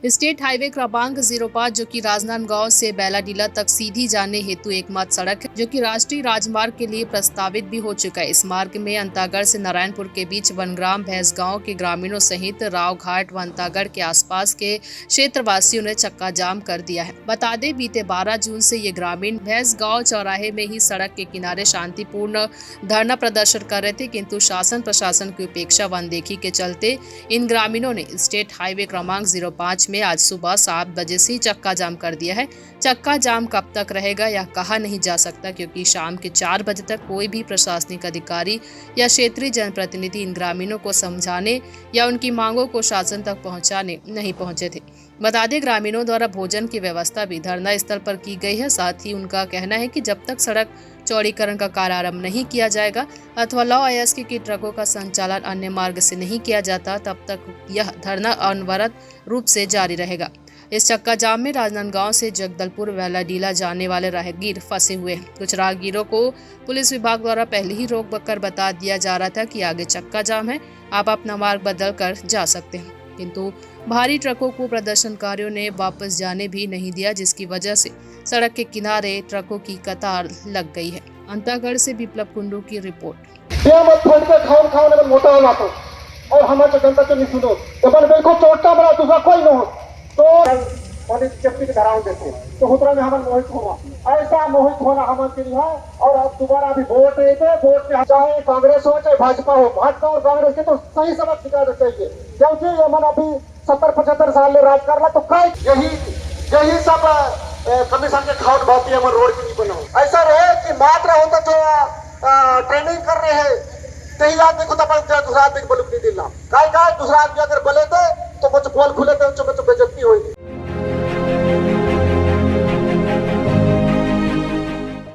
State highway क्रमांक 05 जो कि राजनांदगांव से बैलाडीला तक सीधी जाने हेतु एकमात्र सड़क है, जो कि राष्ट्रीय राजमार्ग के लिए प्रस्तावित भी हो चुका है। इस मार्ग में अंतागढ़ से नारायणपुर के बीच वनग्राम भैंसगांव के ग्रामीणों सहित रावघाट व अंतागढ़ के आसपास के क्षेत्रवासियों ने चक्का जाम कर दिया है। बता दें, बीते 12 जून से ये ग्रामीण भैंसगांव चौराहे में ही सड़क के किनारे शांतिपूर्ण धरना प्रदर्शन कर रहे थे, किंतु शासन प्रशासन की उपेक्षा व अनदेखी के चलते इन ग्रामीणों ने स्टेट हाईवे क्रमांक 05 में आज सुबह 7 बजे से चक्का जाम कर दिया है। चक्का जाम कब तक रहेगा यह कहा नहीं जा सकता, क्योंकि शाम के 4 बजे तक कोई भी प्रशासनिक अधिकारी या क्षेत्रीय जनप्रतिनिधि इन ग्रामीणों को समझाने या उनकी मांगों को शासन तक पहुंचाने नहीं पहुंचे थे। बता दें, ग्रामीणों द्वारा भोजन की व्यवस्था भी धरना स्थल पर की गई है। साथ ही उनका कहना है कि जब तक सड़क चौड़ीकरण का कार्य आरम्भ नहीं किया जाएगा अथवा लॉ अयस्की की ट्रकों का संचालन अन्य मार्ग से नहीं किया जाता, तब तक यह धरना अनवरत रूप से जारी रहेगा। इस चक्का जाम में राजनांदगांव से जगदलपुर बैलाडीला जाने वाले राहगीर फंसे हुए हैं। कुछ राहगीरों को पुलिस विभाग द्वारा पहले ही रोक कर बता दिया जा रहा था कि आगे चक्का जाम है, आप अपना मार्ग बदल कर जा सकते हैं, किंतु भारी ट्रकों को प्रदर्शनकारियों ने वापस जाने भी नहीं दिया, जिसकी वजह से सड़क के किनारे ट्रकों की कतार लग गई है। अंतागढ़ से विप्लव कुंडू की रिपोर्ट। मोठा होला तो और हमारे जनता नहीं सुनो बिल्कुल चोटता बड़ा दूसरा कोई न हो तो चप्पी धराव देते तो हुतरा में हमारे मोहित होना, ऐसा मोहित होना हमारे के लिए है। और अब दोबारा अभी वोट में चाहे कांग्रेस हो चाहे भाजपा हो, भाजपा और कांग्रेस के तो सही सबक सिखाना चाहिए, क्योंकि ये मन अभी 70-75 साल में राज करना तो यही सब कमीशन के खाउट भाती है रोड की नहीं बनाओ। ऐसा रहे कि मात्र होता जो ट्रेनिंग कर रहे हैं तेही आदमी को दूसरा आदमी को नहीं दिला, दूसरा आदमी अगर